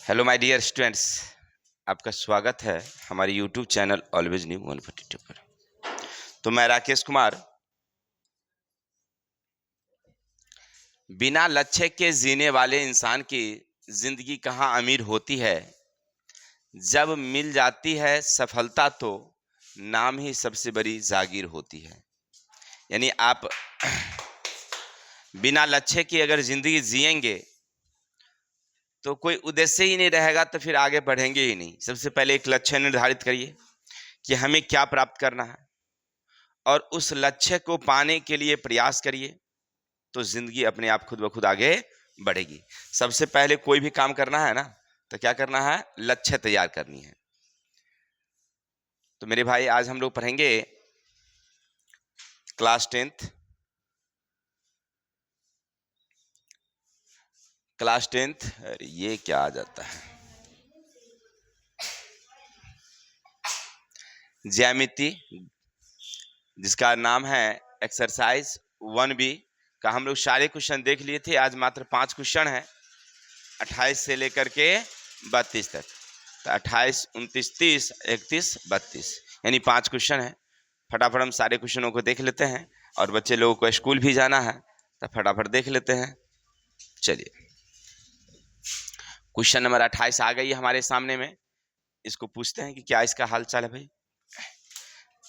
Hello my dear students, आपका स्वागत है हमारे यूट्यूब चैनल ऑलवेज न्यू 142 पर। तो मैं राकेश कुमार। बिना लक्ष्य के जीने वाले इंसान की जिंदगी कहाँ अमीर होती है। जब मिल जाती है सफलता तो नाम ही सबसे बड़ी जागीर होती है। यानी आप बिना लक्ष्य के अगर जिंदगी जिएंगे तो कोई उद्देश्य ही नहीं रहेगा, तो फिर आगे बढ़ेंगे ही नहीं। सबसे पहले एक लक्ष्य निर्धारित करिए कि हमें क्या प्राप्त करना है और उस लक्ष्य को पाने के लिए प्रयास करिए, तो जिंदगी अपने आप खुद ब खुद आगे बढ़ेगी। सबसे पहले कोई भी काम करना है ना, तो क्या करना है, लक्ष्य तैयार करनी है। तो मेरे भाई, आज हम लोग पढ़ेंगे क्लास 10th। अरे ये क्या आ जाता है, ज्यामिति, जिसका नाम है एक्सरसाइज 1B का। हम लोग सारे क्वेश्चन देख लिए थे। आज मात्र 5 क्वेश्चन है, 28 से लेकर के 32 तक। तो 28, 29, 30, 31, 32 यानी 5 क्वेश्चन है। फटाफट हम सारे क्वेश्चनों को देख लेते हैं, और बच्चे लोगों को स्कूल भी जाना है तो फटाफट देख लेते हैं। चलिए, क्वेश्चन नंबर 28 आ गई हमारे सामने में। इसको पूछते हैं कि क्या इसका हाल चाल है भाई।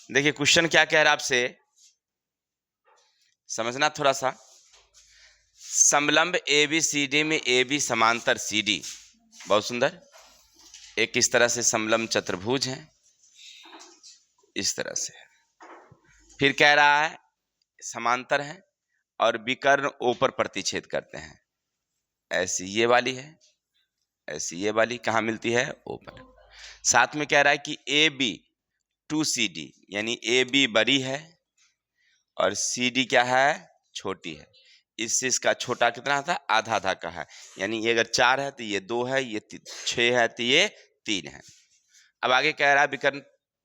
देखिए क्वेश्चन क्या कह रहा है, आपसे समझना थोड़ा सा। समलंब ABCD में AB समांतर CD, बहुत सुंदर। एक इस तरह से समलंब चतुर्भुज है, इस तरह से। फिर कह रहा है समांतर है और विकर्ण O पर प्रतिच्छेद करते हैं। ऐसी ये वाली है, ऐसी ये वाली कहाँ मिलती है, O पर। साथ में कह रहा है कि AB 2CD, यानी AB बड़ी है और CD क्या है, छोटी है। इससे इसका छोटा कितना था, आधा आधा का है। यानी ये अगर 4 है तो ये 2 है, ये 6 है तो ये 3 है। अब आगे कह रहा है विकर्ण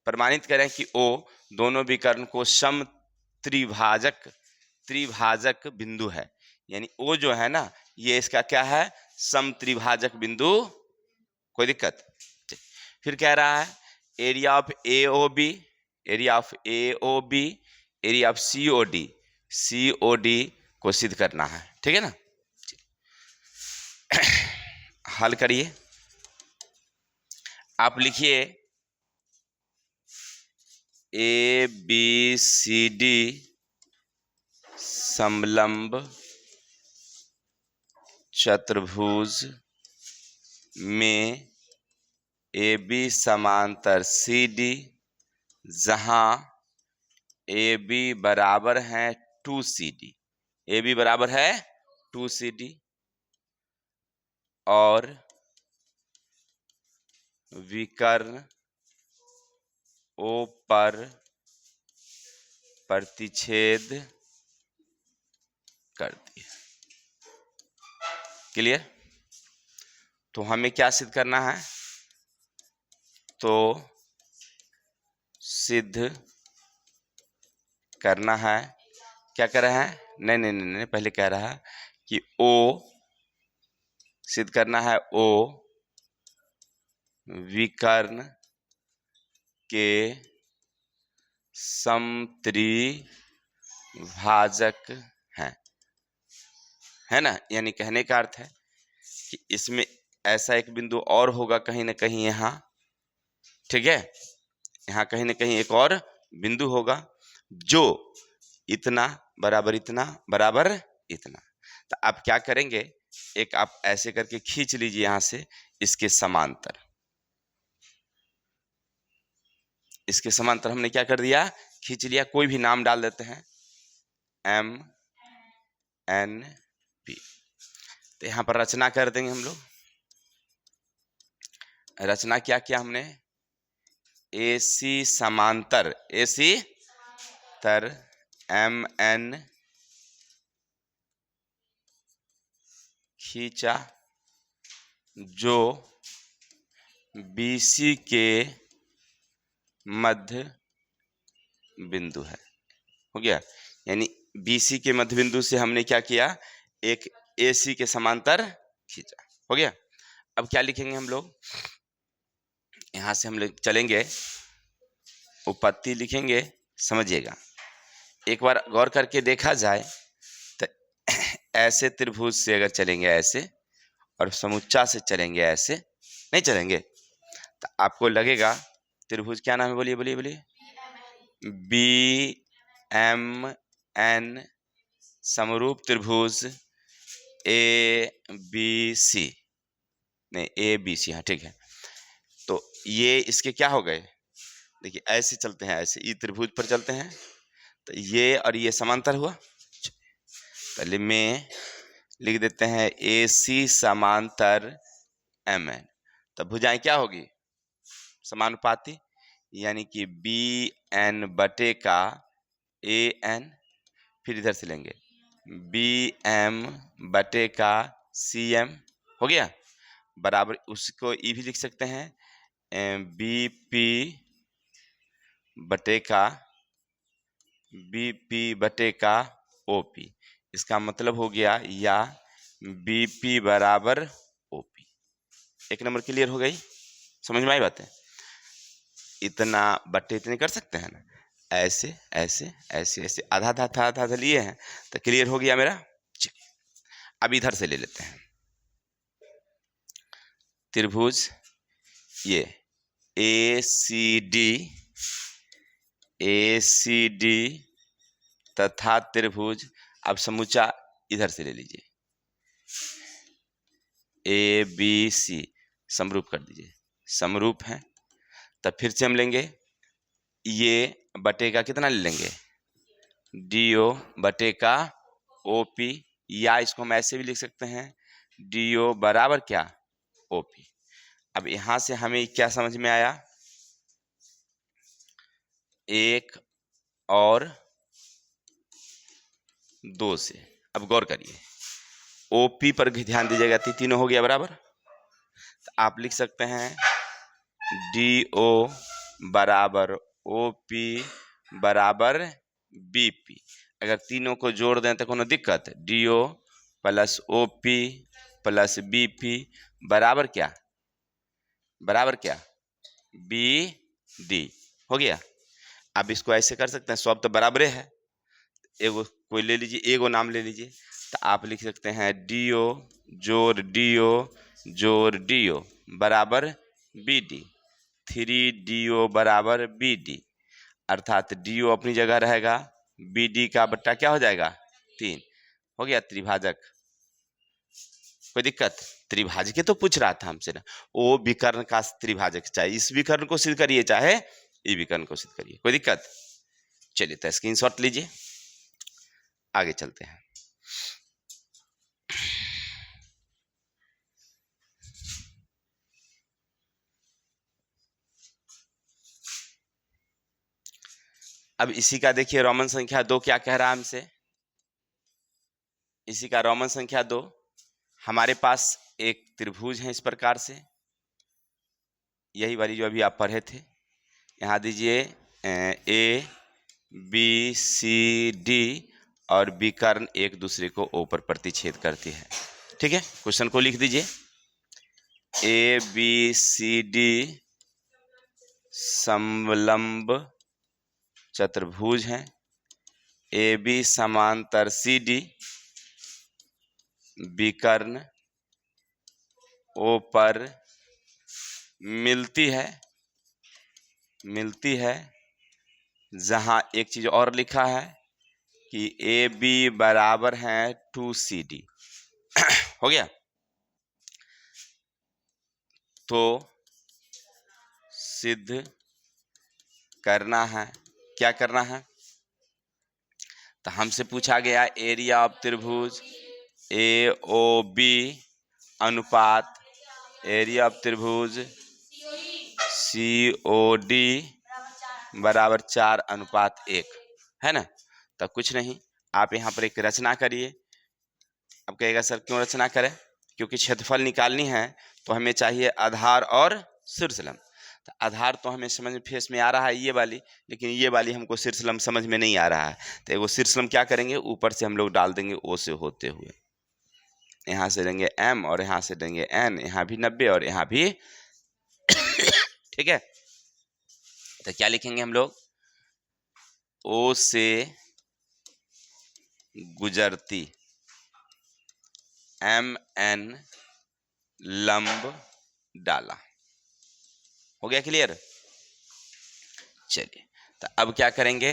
प्रमाणित करें कि O दोनों विकर्ण को सम त्रिभाजक बिंदु है। यानी O जो है ना, ये इसका क्या है, सम त्रिभाजक बिंदु। कोई दिक्कत। फिर कह रहा है area of AOB, area of AOB, area of COD को सिद्ध करना है। ठीक है ना। हल करिए। आप लिखिए ABCD समलंब चतुर्भुज में AB समांतर CD, जहां AB बराबर है 2CD, AB बराबर है 2CD, और विकर्ण O पर प्रतिच्छेद कर दिया। क्लियर। तो हमें क्या सिद्ध करना है, तो सिद्ध करना है, क्या कर रहे हैं, नहीं नहीं नहीं नहीं, पहले कह रहा है कि O सिद्ध करना है, O विकर्ण के समत्रिभाजक है ना। यानी कहने का अर्थ है कि इसमें ऐसा एक बिंदु और होगा कहीं ना कहीं यहाँ, ठीक है। यहाँ कहीं ना कहीं एक और बिंदु होगा जो इतना बराबर इतना बराबर इतना। तो आप क्या करेंगे, एक आप ऐसे करके खींच लीजिए यहां से, इसके समांतर। इसके समांतर हमने क्या कर दिया, खींच लिया। कोई भी नाम डाल देते हैं, MNP। तो यहां पर रचना कर देंगे हम लोग। रचना क्या किया हमने, AC समांतर, AC तर MN खींचा जो BC के मध्य बिंदु है। हो गया। यानी BC के मध्य बिंदु से हमने क्या किया, एक AC के समांतर खींचा। हो गया। अब क्या लिखेंगे हम लोग, यहां से हम लोग चलेंगे, उपपत्ति लिखेंगे, समझिएगा। एक बार गौर करके देखा जाए तो ऐसे त्रिभुज से अगर चलेंगे ऐसे और समुच्चा से चलेंगे ऐसे, नहीं चलेंगे, तो आपको लगेगा त्रिभुज क्या नाम है, बोलिए बोलिए बोलिए, BMN समरूप त्रिभुज ABC, नहीं ABC, हाँ ठीक है। तो ये इसके क्या हो गए, देखिए ऐसे चलते हैं, ऐसे ई त्रिभुज पर चलते हैं, तो ये और ये समांतर हुआ। पहले में लिख देते हैं AC समांतर MN, तो भुजाएं क्या होगी, समानुपाती, यानी कि BN बटे का AN, फिर इधर से लेंगे BM बटे का CM, हो गया, बराबर उसको ई भी लिख सकते हैं BP बटे का OP, इसका मतलब हो गया या BP बराबर OP। एक नंबर क्लियर हो गई, समझ में आई बात है। इतना बट्टे इतने कर सकते हैं ना, ऐसे ऐसे ऐसे ऐसे, आधा आधा आधा आधा आधा लिए हैं, तो क्लियर हो गया मेरा। चलिए अब इधर से ले लेते हैं त्रिभुज, ये ACD तथा त्रिभुज, अब समूचा इधर से ले लीजिए, ABC समरूप कर दीजिए, समरूप है, तब फिर से हम लेंगे ये बटे का कितना ले लेंगे, DO बटे का OP, या इसको हम ऐसे भी लिख सकते हैं DO बराबर क्या, OP। अब यहां से हमें क्या समझ में आया, 1 और 2 से, अब गौर करिए OP पर भी ध्यान दीजिएगा, तीनों हो गया बराबर, तो आप लिख सकते हैं DO बराबर OP बराबर BP। अगर तीनों को जोड़ दें तो कोनो दिक्कत, DO plus OP plus BP बराबर क्या, BD, हो गया। अब इसको ऐसे कर सकते हैं, सब तो बराबर है, एगो कोई ले लीजिए, एगो नाम ले लीजिए, तो आप लिख सकते हैं DO जोड़ DO जोड़ DO बराबर BD, 3DO बराबर BD, अर्थात DO अपनी जगह रहेगा, BD का बट्टा क्या हो जाएगा 3, हो गया त्रिभाजक। कोई दिक्कत, त्रिभाजक तो पूछ रहा था हमसे ना, ओ विकर्ण का त्रिभाजक, चाहे इस विकर्ण को सिद्ध करिए चाहे ई विकर्ण को सिद्ध करिए, कोई दिक्कत। चलिए तो स्क्रीनशॉट लीजिए, आगे चलते हैं। अब इसी का देखिए रोमन संख्या 2 क्या कह रहा है हमसे, इसी का रोमन संख्या 2, हमारे पास एक त्रिभुज है इस प्रकार से, यही वाली जो अभी आप पढ़े थे, यहाँ दीजिए ABCD और विकर्ण एक दूसरे को O पर प्रतिच्छेद करती है, ठीक है। क्वेश्चन को लिख दीजिए, ABCD समलंब चतुर्भुज है, AB समांतर CD, विकर्ण O पर मिलती है, जहां एक चीज और लिखा है कि AB बराबर है 2CD, हो गया। तो सिद्ध करना है, क्या करना है, तो हमसे पूछा गया एरिया ऑफ त्रिभुज AOB अनुपात एरिया ऑफ त्रिभुज COD बराबर 4:1, है ना। तो कुछ नहीं, आप यहाँ पर एक रचना करिए। अब कहेगा सर क्यों रचना करें, क्योंकि क्षेत्रफल निकालनी है तो हमें चाहिए आधार और शीर्षलंब। तो आधार तो हमें समझ में फेस में आ रहा है ये वाली, लेकिन ये वाली हमको शीर्षलंब समझ में नहीं आ रहा है, तो वो शीर्षलंब क्या करेंगे, ऊपर से हम लोग डाल देंगे O से होते हुए, यहाँ से लेंगे m और यहाँ से लेंगे n, यहाँ भी 90 और यहाँ भी ठीक है। तो क्या लिखेंगे हम लोग, O से गुजरती mn लंब डाला। हो गया क्लियर। चलिए तो अब क्या करेंगे,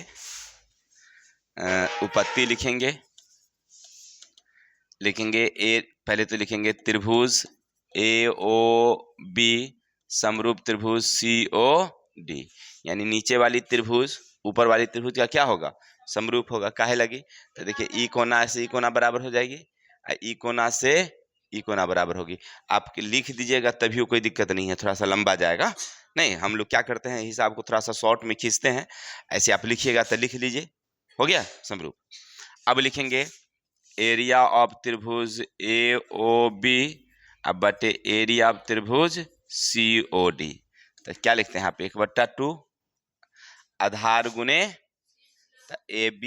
उपपत्ति लिखेंगे। ए, पहले तो लिखेंगे त्रिभुज AOB समरूप त्रिभुज COD, यानी नीचे वाली त्रिभुज ऊपर वाली त्रिभुज का क्या होगा, समरूप होगा। काहे लगी, तो देखिए ई कोना से ई कोना बराबर हो जाएगी, ई कोना से ई कोना बराबर होगी। आप लिख दीजिएगा तभी कोई दिक्कत नहीं है, थोड़ा सा लंबा जाएगा नहीं, हम लोग क्या करते हैं हिसाब को थोड़ा सा शॉर्ट में खींचते हैं, ऐसे आप लिखिएगा तो लिख लीजिए, हो गया समरूप। अब लिखेंगे एरिया ऑफ त्रिभुज AOB अब बटे एरिया ऑफ त्रिभुज COD। तो क्या लिखते हैं यहाँ पे 1/2 आधार गुने तो AB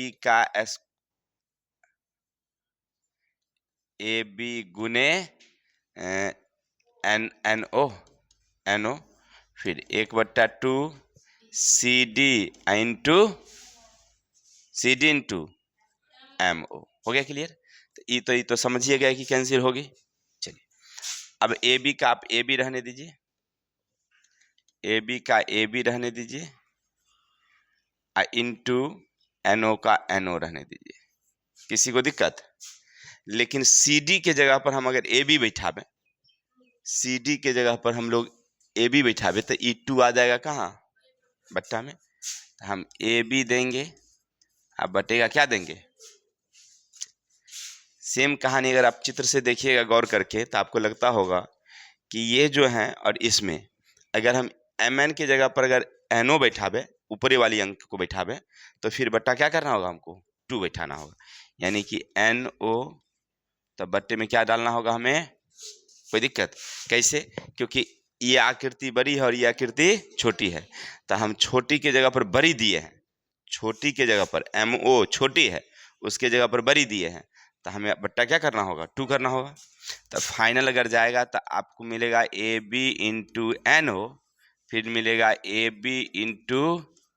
गुने NO फिर 1/2 CD इंटू MO। हो गया क्लियर। तो ये तो समझिए गया कि कैंसिल होगी। चलिए अब AB का आप AB रहने दीजिए, AB का AB रहने दीजिए, इंटू NO का NO रहने दीजिए। किसी को दिक्कत, लेकिन CD के जगह पर हम अगर AB बैठावे, CD के जगह पर हम लोग AB बैठावे तो E2 आ जाएगा कहाँ, बट्टा में। तो हम AB देंगे, अब बटेगा क्या देंगे, सेम कहानी अगर आप चित्र से देखिएगा गौर करके तो आपको लगता होगा कि ये जो है और इसमें अगर हम MN की जगह पर अगर NO बैठावे, ऊपरी वाली अंक को बैठावे, तो फिर बट्टा क्या करना होगा, हमको 2 बैठाना होगा, यानी कि NO तो बट्टे में क्या डालना होगा हमें। कोई दिक्कत कैसे, क्योंकि ये आकृति बड़ी है और ये आकृति छोटी है, तो हम छोटी के जगह पर बड़ी दिए हैं, छोटी के जगह पर MO छोटी है उसके जगह पर बड़ी दिए हैं, तो हमें बट्टा क्या करना होगा, 2 करना होगा। तो फाइनल अगर जाएगा तो आपको मिलेगा AB इंटू NO, फिर मिलेगा AB इंटू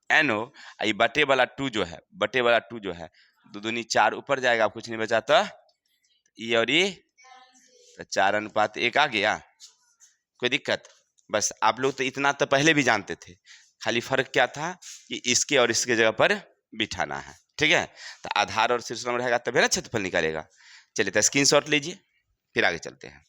NO, ये बटे वाला 2 जो है, बटे वाला 2 जो है 2 दूनी 4 ऊपर जाएगा, कुछ नहीं बचा तो ये और ये, तो 4:1 आ गया। कोई दिक्कत, बस आप लोग तो इतना तो पहले भी जानते थे, खाली फर्क क्या था कि इसके और इसके जगह पर बिठाना है, ठीक है। तो आधार और शीर्षम रहेगा तभी ना क्षेत्रफल निकालेगा। चलिए तो स्क्रीनशॉट लीजिए, फिर आगे चलते हैं।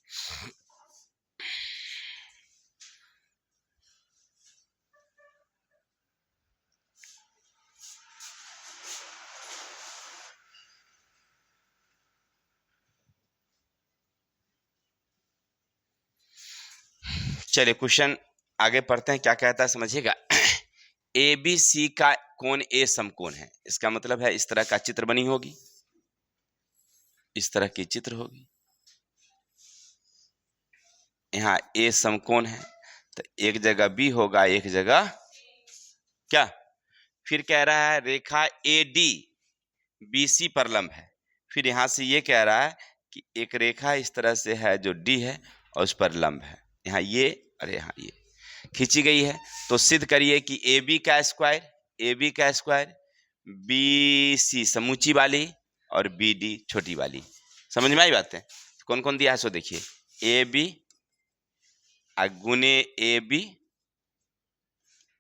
चलिए क्वेश्चन आगे पढ़ते हैं, क्या कहता है समझिएगा। ABC का कोण A समकोण है, इसका मतलब है इस तरह का चित्र बनी होगी, इस तरह की चित्र होगी, यहाँ A समकोण है तो एक जगह B होगा एक जगह क्या, फिर कह रहा है रेखा AD BC पर लंब है, फिर यहां से ये कह रहा है कि एक रेखा इस तरह से है जो D है और उस पर लंब है, यहाँ ये और यहाँ ये खींची गई है। तो सिद्ध करिए कि AB का स्क्वायर BC समूची वाली और BD छोटी वाली। समझ में आई बातें, कौन कौन दिया है सो देखिए, AB गुने AB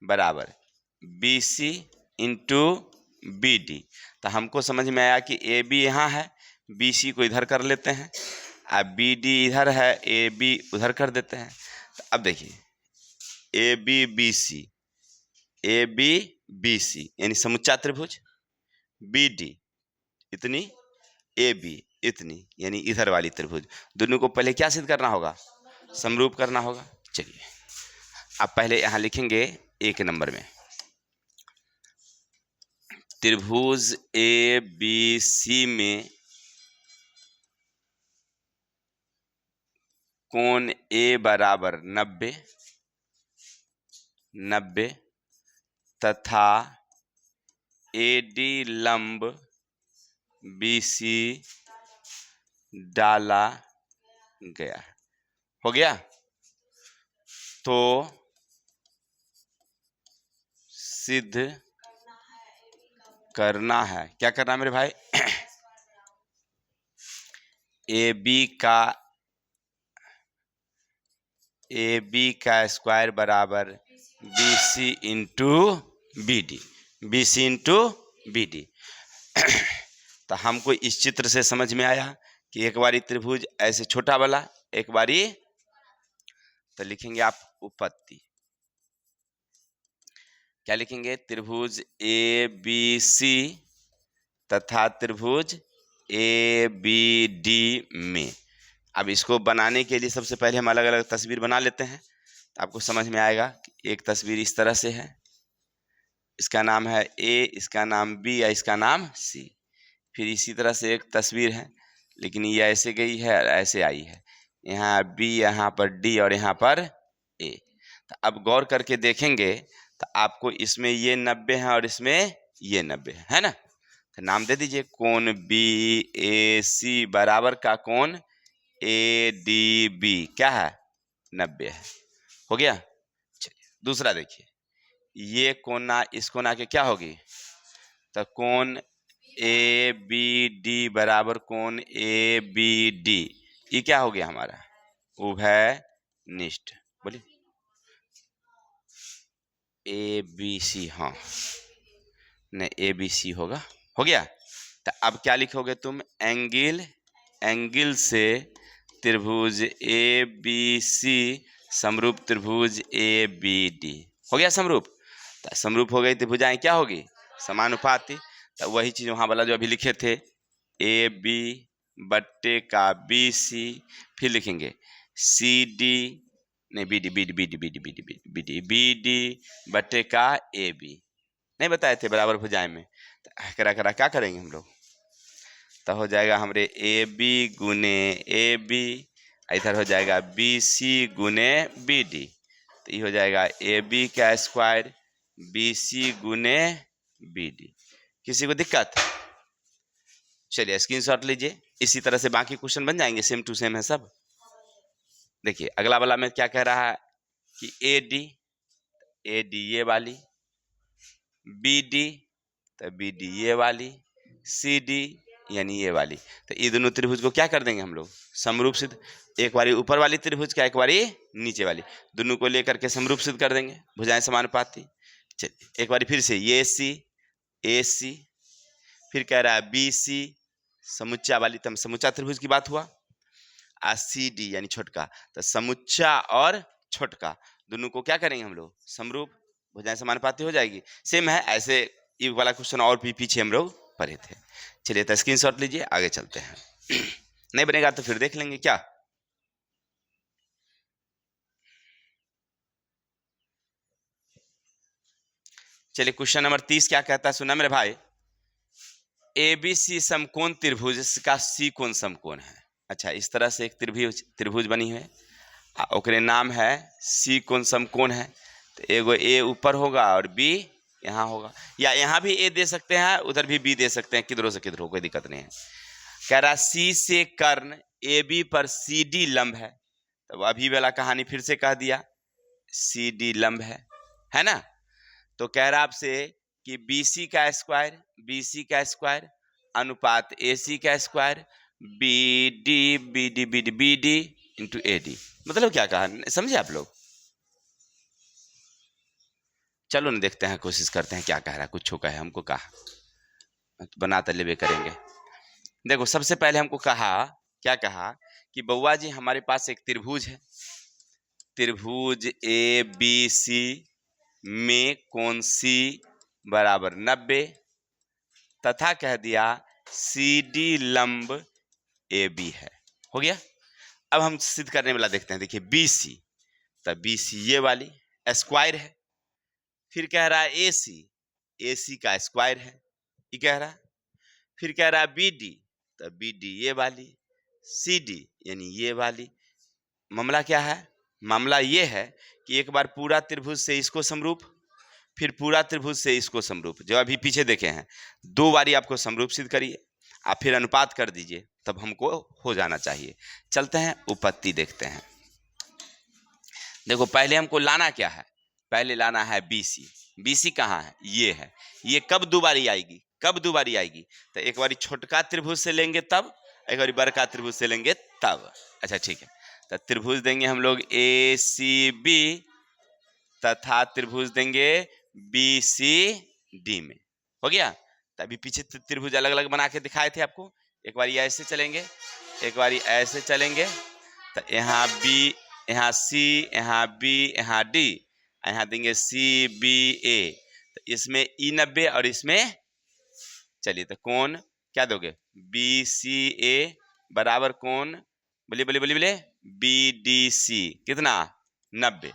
बराबर BC इंटू BD। तो हमको समझ में आया कि AB यहाँ है, BC को इधर कर लेते हैं, अब BD इधर है, AB उधर कर देते हैं। तो अब देखिए AB BC यानी समुच्चा त्रिभुज, BD इतनी, AB इतनी, यानी इधर वाली त्रिभुज, दोनों को पहले क्या सिद्ध करना होगा, समरूप करना होगा। चलिए अब पहले यहां लिखेंगे 1 नंबर में त्रिभुज ABC में कोण A बराबर 90 तथा AD लंब BC डाला गया। हो गया? तो सिद्ध करना है, क्या करना है मेरे भाई? ए बी का स्क्वायर बराबर BC into BD, BC into BD। तो हमको इस चित्र से समझ में आया कि एक बारी त्रिभुज ऐसे छोटा वाला, एक बारी, तो लिखेंगे आप उपपत्ति। क्या लिखेंगे? त्रिभुज ABC तथा त्रिभुज ABD में। अब इसको बनाने के लिए सबसे पहले हम अलग अलग तस्वीर बना लेते हैं, तो आपको समझ में आएगा कि एक तस्वीर इस तरह से है, इसका नाम है A, इसका नाम B या इसका नाम C। फिर इसी तरह से एक तस्वीर है, लेकिन ये ऐसे गई है और ऐसे आई है, यहाँ B, यहाँ पर D और यहाँ पर A। तो अब गौर करके देखेंगे तो आपको इसमें ये 90 है और इसमें ये 90 है ना? तो नाम दे दीजिए, कोण BAC बराबर का कोण ADB क्या है? 90 है। हो गया? चलिए दूसरा देखिए, ये कोना इस कोना के क्या होगी? तो कोण ABD बराबर कोण ABD, ये क्या हो गया हमारा? उभयनिष्ठ। बोलिए ABC, हाँ नहीं ABC होगा। हो गया? तो अब क्या लिखोगे तुम? एंगल से त्रिभुज ABC समरूप त्रिभुज ABD। हो गया समरूप? तो समरूप हो गई त्रिभुजाएं क्या होगी? समानुपाती। तो वही चीज वहां वाला जो अभी लिखे थे, AB बट्टे का BC, फिर लिखेंगे CD नहीं BD बट्टे का AB। नहीं बताए थे बराबर भुजाएं में? तो करा क्या करेंगे हम लोग? तो हो जाएगा हमारे AB गुने AB, इधर हो जाएगा BC गुने BD, तो ये हो जाएगा AB का स्क्वायर BC गुने BD। किसी को दिक्कत? चलिए स्क्रीनशॉट लीजिए, इसी तरह से बाकी क्वेश्चन बन जाएंगे, सेम टू सेम है सब। देखिए अगला वाला में क्या कह रहा है कि AD ये वाली, BD तो BD ये वाली, CD यानी ये वाली। तो ये दोनों त्रिभुज को क्या कर देंगे हम लोग? समरूप सिद्ध। एक बारी ऊपर वाली त्रिभुज का, एक बारी नीचे वाली, दोनों को लेकर के समरूप सिद्ध कर देंगे, भुजाएं समानुपाती। चलिए एक बारी फिर से, ये AC, फिर कह रहा है BC समुच्चा वाली, तब समुच्चा त्रिभुज की बात हुआ। CD यानी छोटका, तो समुच्चा और छोटका दोनों को क्या करेंगे हम लोग? समरूप, भुजाएं समानुपाती हो जाएगी। सेम है ऐसे ये वाला क्वेश्चन और भी पीछे हम लोग पढ़े थे। चलिए तो स्क्रीनशॉट लीजिए, आगे चलते हैं। नहीं बनेगा तो फिर देख लेंगे क्या। चलिए क्वेश्चन नंबर 30 क्या कहता है, सुना मेरे भाई? ABC समकोण त्रिभुज का C कोण समकोण है। अच्छा, इस तरह से एक त्रिभुज बनी है, ओकरे नाम है C कोण समकोण है। तो एगो A ऊपर होगा और B यहाँ होगा, या यहाँ भी A दे सकते हैं, उधर भी B दे सकते हैं, किधरों से किधरों, कोई दिक्कत नहीं है। कह रहा C से कर्ण AB पर CD लंब है। तो अभी वाला कहानी फिर से कह दिया, CD लंब है ना? तो कह रहा आपसे कि BC का स्क्वायर अनुपात AC का स्क्वायर BD इंटू AD। मतलब क्या कहा, समझे आप लोग? चलो ना देखते हैं, कोशिश करते हैं क्या कह रहा है। कुछ का है, हमको कहा बनाते लेवे करेंगे। देखो सबसे पहले हमको कहा, क्या कहा कि बउआ जी हमारे पास एक त्रिभुज है, त्रिभुज ABC में कोण C बराबर 90 तथा कह दिया CD लंब AB है। हो गया? अब हम सिद्ध करने वाला देखते हैं। देखिए BC, तो BC ये वाली स्क्वायर है, फिर कह रहा है AC का स्क्वायर है, ये कह रहा है। फिर कह रहा है BD, तो BD ये वाली, CD यानी ये वाली। मामला क्या है? मामला ये है कि एक बार पूरा त्रिभुज से इसको समरूप, फिर पूरा त्रिभुज से इसको समरूप, जो अभी पीछे देखे हैं, 2 बारी आपको समरूप सिद्ध करिए, आप फिर अनुपात कर दीजिए, तब हमको हो जाना चाहिए। चलते हैं उपपत्ति देखते हैं। देखो पहले हमको लाना क्या है, पहले लाना है BC। BC कहाँ है, ये है। ये कब दोबारी आएगी, कब दोबारी आएगी, तो एक बारी छोटका त्रिभुज से लेंगे तब, एक बारी बड़का त्रिभुज से लेंगे तब। अच्छा ठीक है, तो त्रिभुज देंगे हम लोग ACB तथा त्रिभुज देंगे BCD में। हो गया। तभी पीछे त्रिभुज अलग अलग बना के दिखाए थे आपको। एक बारी ऐसे चलेंगे, एक बारी ऐसे चलेंगे, तो यहाँ B, यहाँ C, यहाँ B, यहाँ D, यहाँ देंगे CBA। तो इसमें E90 और इसमें, चलिए तो कौन क्या दोगे, BCA बराबर कौन, बोलिए बोलिए बोलिए बोलिए, BDC कितना 90।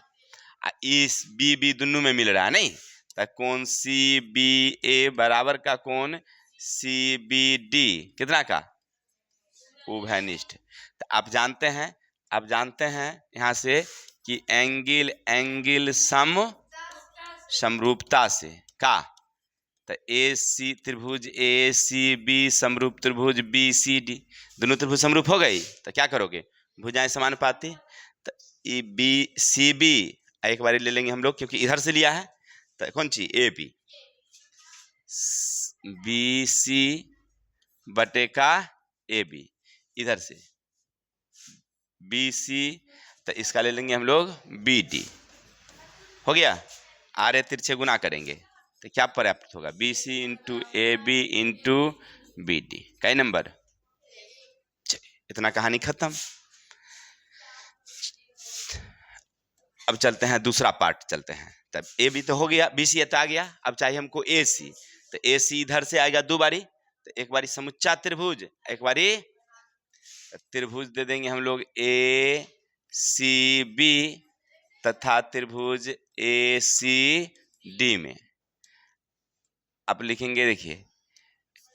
इस BB दोनों में मिल रहा है नहीं, तो कौन CBA बराबर का कौन CBD कितना का उभयनिष्ठ। तो आप जानते हैं, आप जानते हैं यहाँ से कि एंगल एंगल समरूपता से का, तो AC त्रिभुज ACB समरूप त्रिभुज BCD, दोनों त्रिभुज समरूप हो गई तो क्या करोगे, भुजाएं समानुपाती। तो ये BCB एक बार ले लेंगे हम लोग क्योंकि इधर से लिया है, तो कौन सी AB BC बटे का AB इधर से BC, तो इसका ले लेंगे हम लोग BD। हो गया, आरे तिरछे गुना करेंगे तो क्या प्राप्त होगा, BC into AB into BD। कई नंबर, चलिए इतना कहानी खत्म। अब चलते हैं दूसरा पार्ट, चलते हैं। तब AB तो हो गया, BC तो आ गया, अब चाहिए हमको AC। तो AC इधर से आएगा दो बारी, तो एक बारी समुच्चा त्रिभुज, एक बारी त्रिभुज दे देंगे हम लोग ACB तथा त्रिभुज ACD में। अब लिखेंगे, देखिए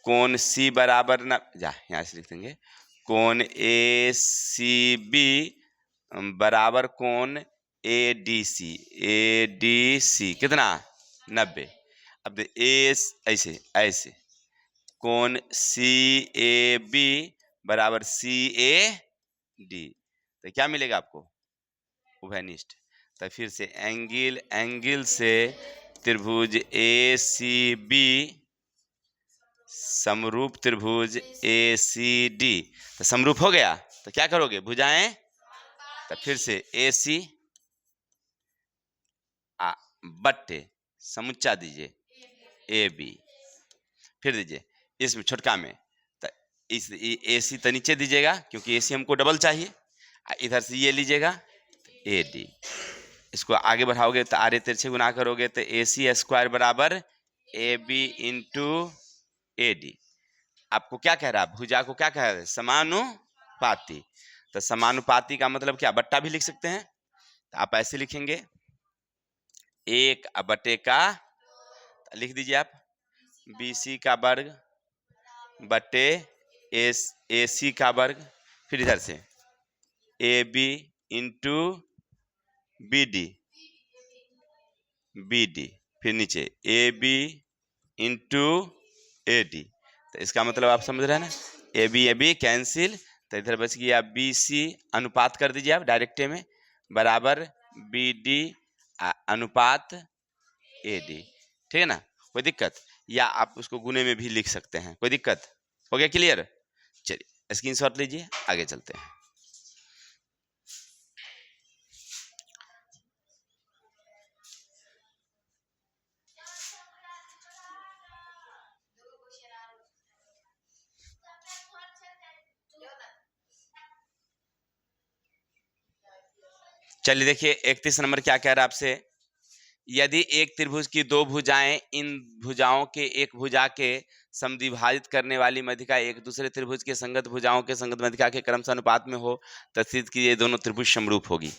कोण C बराबर न जा, यहाँ से लिख देंगे कोण ACB बराबर कोण ADC, ADC कितना 90। अब ऐसे ऐसे कोण CAB बराबर CAD, तो क्या मिलेगा आपको उभयनिष्ठ। तो फिर से एंगल एंगल से त्रिभुज ACB समरूप त्रिभुज ACD, तो समरूप हो गया तो क्या करोगे, भुजाएं, तो फिर से AC बट्टे समुच्चा दीजिए AB, फिर दीजिए इसमें छोटका में, तो इस AC तो नीचे दीजिएगा क्योंकि AC हमको डबल चाहिए, इधर से ये लीजिएगा AD। इसको आगे बढ़ाओगे तो आरे तिरछे गुना करोगे तो AC स्क्वायर बराबर AB इंटू AD। आपको क्या कह रहा है, भुजा को क्या कह रहा है, समानुपाती। तो समानुपाती का मतलब क्या, बट्टा भी लिख सकते हैं। तो आप ऐसे लिखेंगे 1 बटे का, लिख दीजिए आप BC का वर्ग बटे AC का वर्ग, फिर इधर से AB इंटू BD, फिर नीचे AB इंटू AD। तो इसका मतलब आप समझ रहे हैं ना, AB कैंसिल, तो इधर बच गया BC अनुपात कर दीजिए आप डायरेक्ट में बराबर BD अनुपात AD। ठीक है ना, कोई दिक्कत, या आप उसको गुने में भी लिख सकते हैं, कोई दिक्कत, हो गया क्लियर। चलिए स्क्रीनशॉट लीजिए, आगे चलते हैं। चलिए देखिए 31 नंबर क्या कह रहा है आपसे, यदि एक त्रिभुज की दो भुजाएं इन भुजाओं के एक भुजा के समद्विभाजित करने वाली मध्यिका एक दूसरे त्रिभुज के संगत भुजाओं के संगत मध्यिका के क्रमशः अनुपात में हो तो सिद्ध की ये दोनों त्रिभुज समरूप होगी।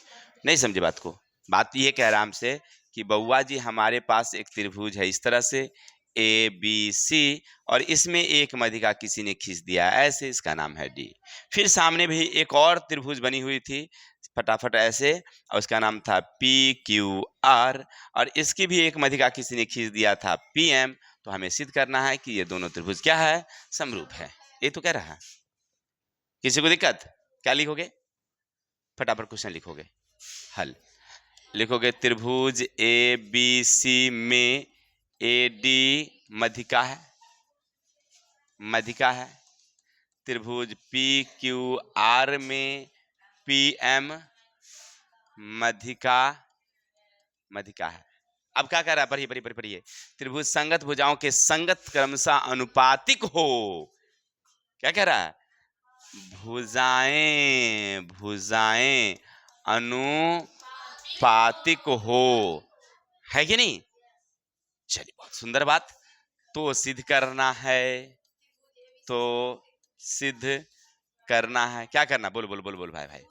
नहीं समझे बात को, बात ये कह रहा हमसे कि बउआ जी हमारे पास एक त्रिभुज है इस तरह से ABC, और इसमें एक मध्यिका किसी ने खींच दिया ऐसे, इसका नाम है D। फिर सामने भी एक और त्रिभुज बनी हुई थी फटाफट ऐसे, और उसका नाम था PQR, और इसकी भी एक मध्यिका किसी ने खींच दिया था PM। तो हमें सिद्ध करना है कि ये दोनों त्रिभुज क्या है, समरूप है। ये तो कह रहा है, किसी को दिक्कत? क्या लिखोगे? फटाफट क्वेश्चन लिखोगे, हल लिखोगे। त्रिभुज ए बी सी में ए डी मध्यिका है, मध्यिका है। त्रिभुज पी क्यू आर में पी एम मध्यिका, मध्यिका है। अब क्या कह रहा है? पढ़िए पढ़िए पढ़िए। त्रिभुज संगत भुजाओं के संगत क्रमशः अनुपातिक हो। क्या कह रहा है? भुजाएं, भुजाएं अनुपातिक हो, है कि नहीं? चलिए, बहुत सुंदर बात। तो सिद्ध करना है, तो सिद्ध करना है। क्या करना? बोल बोल बोल बोल भाई भाई।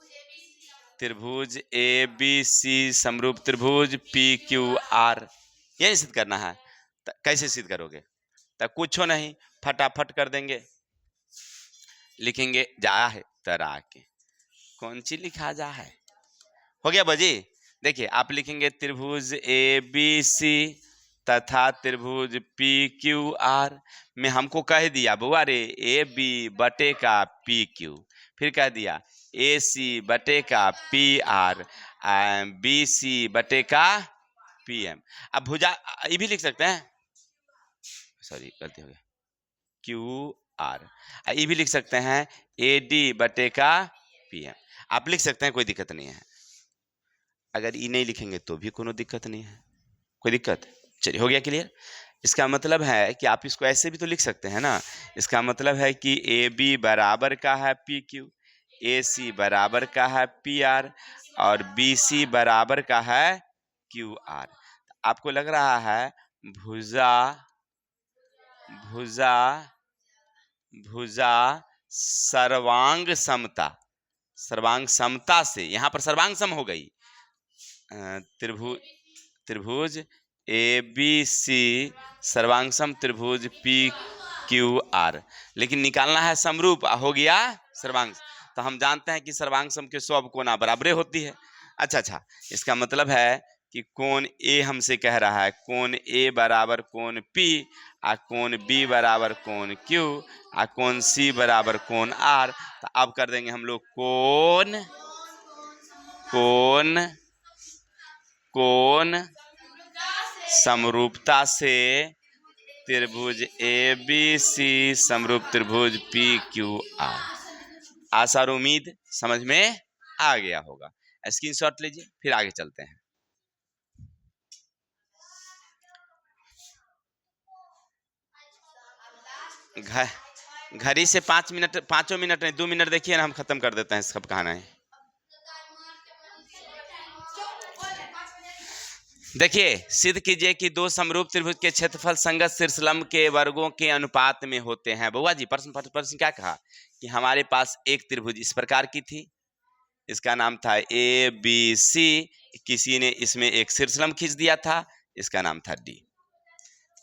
त्रिभुज ए बी सी समरूप त्रिभुज पी क्यू आर, यही सिद्ध करना है। कैसे सिद्ध करोगे? तब कुछ नहीं, फटाफट कर देंगे। लिखेंगे जा है तरा के, कौन सी लिखा जा है? हो गया बजी। देखिए आप लिखेंगे त्रिभुज ए बी सी तथा त्रिभुज पी क्यू आर में हमको कह दिया बुआ रे ए बी बटे का पी क्यू, फिर कह दिया ए सी बटे का पी आर, बी सी बटे का पी एम। अब भुजा ये भी लिख सकते हैं, सॉरी गलती हो गया, क्यू आर। ये भी लिख सकते हैं ए डी बटे का पी एम। आप लिख सकते हैं, कोई दिक्कत नहीं है। अगर ई नहीं लिखेंगे तो भी कोनो दिक्कत नहीं है, कोई दिक्कत? चलिए, हो गया क्लियर। इसका मतलब है कि आप इसको ऐसे भी तो लिख सकते हैं ना। इसका मतलब है कि ए बी बराबर का है पी क्यू, ए सी बराबर का है पी आर, और बी सी बराबर का है क्यू आर। आपको लग रहा है भुजा, भुजा, भुजा सर्वांग समता, सर्वांग समता से, यहां पर सर्वांग सम हो गई। त्रिभुज, त्रिभुज ए बी सी सर्वांग सम त्रिभुज पी क्यू आर, लेकिन निकालना है समरूप, हो गया सर्वांग। तो हम जानते हैं कि सर्वांग सम के सब कोना बराबरे होती है। अच्छा अच्छा, इसका मतलब है कि कोण ए हमसे कह रहा है कोण ए बराबर कोण पी, आ कोण बी बराबर कोण क्यू, आ कोण सी बराबर कोण आर। तो अब कर देंगे हम लोग कोण, कोण, कोण समरूपता से त्रिभुज ए बी सी समरूप त्रिभुज पी क्यू आर। आशा और उम्मीद समझ में आ गया होगा। स्क्रीनशॉट लीजिए, फिर आगे चलते हैं। घड़ी से 5 मिनट, 5 मिनट नहीं 2 मिनट देखिए ना, हम खत्म कर देते हैं सब कहाना है। देखिए सिद्ध कीजिए कि दो समरूप त्रिभुज के क्षेत्रफल संगत शीर्षलंब के वर्गों के अनुपात में होते हैं। बउआ जी प्रश्न क्या कहा कि हमारे पास एक त्रिभुज इस प्रकार की थी, इसका नाम था ए बी सी, किसी ने इसमें एक शीर्षलंब खींच दिया था, इसका नाम था डी।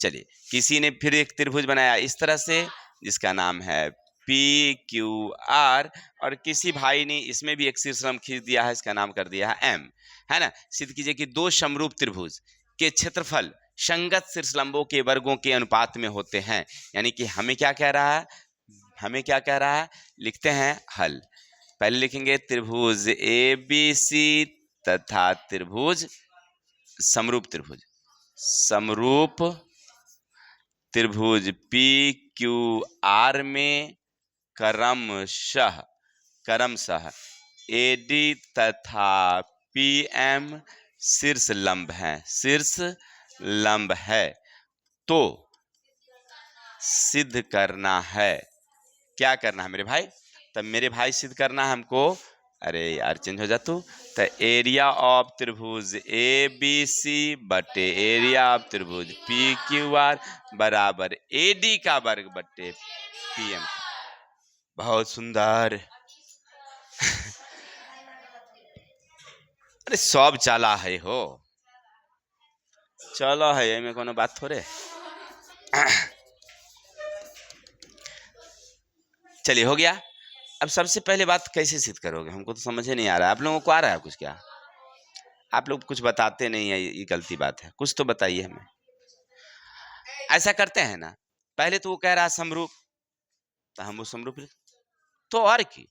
चलिए किसी ने फिर एक त्रिभुज बनाया इस तरह से, जिसका नाम है पी क्यू आर, और किसी भाई ने इसमें भी एक शीर्षलंब खींच दिया है, इसका नाम कर दिया है एम, है ना। सिद्ध कीजिए कि दो समरूप त्रिभुज के क्षेत्रफल संगत शीर्षलंबों के वर्गों के अनुपात में होते हैं। यानी कि हमें क्या कह रहा है, हमें क्या कह रहा है, लिखते हैं हल। पहले लिखेंगे त्रिभुज ए बी सी तथा त्रिभुज समरूप त्रिभुज, समरूप त्रिभुज पी क्यू आर में क्रमशः, क्रमशः ए डी तथा पी एम शीर्ष लंब है, शीर्ष लंब है। तो सिद्ध करना है, क्या करना है मेरे भाई? तब मेरे भाई सिद्ध करना है हमको, अरे यार चेंज हो जा तू, तो एरिया ऑफ त्रिभुज ए बी सी बटे एरिया ऑफ त्रिभुज पी क्यू आर बराबर ए डी का वर्ग बटे पी एम। बहुत सुंदर। अरे सब चला है हो, चलो है में कोनो बात थोड़े। चलिए हो गया। अब सबसे पहले बात कैसे सिद्ध करोगे, हमको तो समझ ही नहीं आ रहा है। आप लोगों को आ रहा है कुछ? क्या आप लोग कुछ बताते नहीं है, ये गलती बात है, कुछ तो बताइए हमें। ऐसा करते हैं ना, पहले तो वो कह रहा समरूप, तो हम वो समरूप, तो और की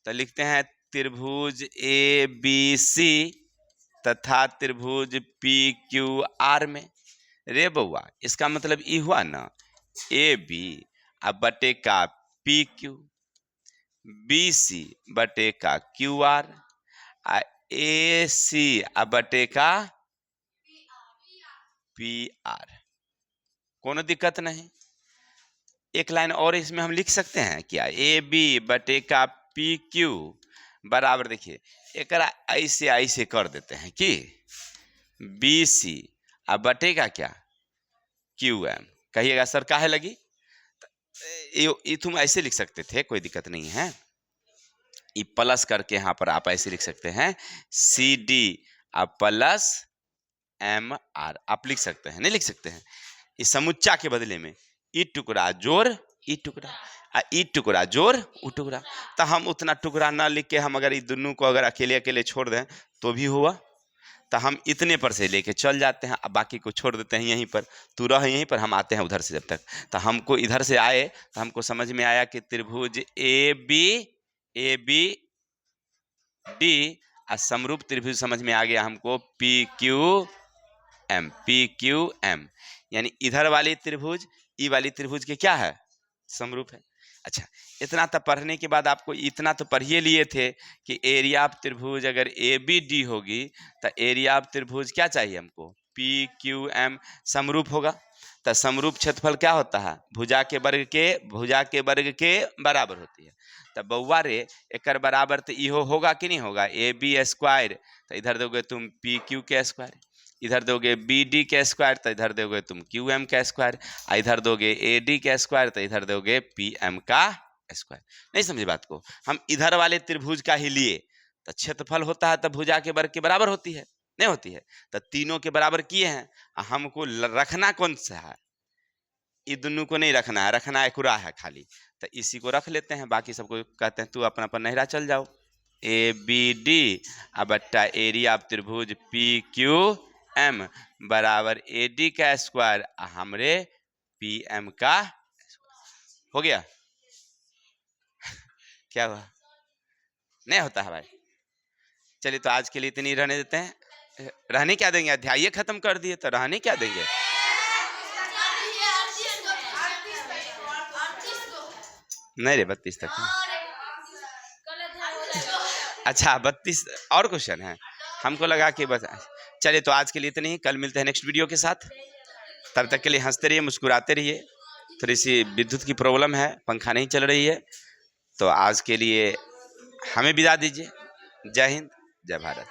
तो लिखते हैं त्रिभुज ABC तथा त्रिभुज PQR में। रे बउआ, इसका मतलब ये हुआ ना, AB अब बटे का PQ, BC बटे का QR, AC अब बटे का PR। कोनो दिक्कत नहीं। एक लाइन और इसमें हम लिख सकते हैं क्या, AB बटे का PQ बराबर, देखिए एक ऐसे ऐसे कर देते हैं कि BC अब बटे का क्या QM। कहिएगा सर काहे लगी, ये तुम ऐसे लिख सकते थे, कोई दिक्कत नहीं है। ये प्लस करके यहाँ पर आप ऐसे लिख सकते हैं CD अब प्लस MR आप लिख सकते हैं, नहीं लिख सकते हैं। इस समुच्चा के बदले में ई टुकड़ा जोड़ ई टुकड़ा, ई टुकड़ा जोड़ उ टुकड़ा। तो हम उतना टुकड़ा ना लिख के हम अगर ये दोनों को अगर अकेले अकेले छोड़ दें तो भी हुआ। तो हम इतने पर से लेके चल जाते हैं, अब बाकी को छोड़ देते हैं यहीं पर। तू रह यहीं पर, हम आते हैं उधर से। जब तक तो हमको इधर से आए तो हमको समझ में आया कि त्रिभुज ABD और समरूप त्रिभुज समझ में आ गया हमको PQM। यानी इधर वाली त्रिभुज ई वाली त्रिभुज के क्या है, समरूप है। अच्छा, इतना तो पढ़ने के बाद आपको इतना तो पढ़िए लिए थे कि एरिया ऑफ त्रिभुज अगर ABD होगी तो एरिया ऑफ त्रिभुज क्या चाहिए हमको, PQM समरूप होगा। तो समरूप क्षेत्रफल क्या होता है, भुजा के वर्ग के बराबर होती है। तो बउआ रे एक बराबर तो इहो होगा कि नहीं होगा, AB²। तो इधर दोगे तुम PQ के स्क्वायर, इधर दोगे BD के स्क्वायर तो इधर दोगे तुम QM का स्क्वायर, इधर दोगे AD के स्क्वायर तो इधर दोगे PM का स्क्वायर। नहीं समझे बात को, हम इधर वाले त्रिभुज का ही लिए तो क्षेत्रफल होता है तो भुजा के वर्ग के बराबर होती है, नहीं होती है। तो तीनों के बराबर किए हैं, हमको रखना कौन सा है, ये दोनों को नहीं रखना है, रखना एकूरा है खाली। तो इसी को रख लेते हैं, बाकी सबको कहते हैं तू अपना पर नहरा चल जाओ। ABD अब बट्टा एरिया ऑफ त्रिभुज PQM बराबर AD का स्क्वायर हमरे PM का हो गया। क्या हुआ, नहीं होता है भाई। चलिए तो आज के लिए इतनी रहने देते हैं। रहने क्या देंगे, अध्याय खत्म कर दिए तो रहने क्या देंगे। नहीं रे 32 तक। अच्छा 32 और क्वेश्चन है, हमको लगा कि बस। चलिए तो आज के लिए इतनी ही, कल मिलते हैं नेक्स्ट वीडियो के साथ। तब तक के लिए हंसते रहिए, मुस्कुराते रहिए। थोड़ी सी विद्युत की प्रॉब्लम है, पंखा नहीं चल रही है, तो आज के लिए हमें विदा दीजिए। जय हिंद, जय भारत।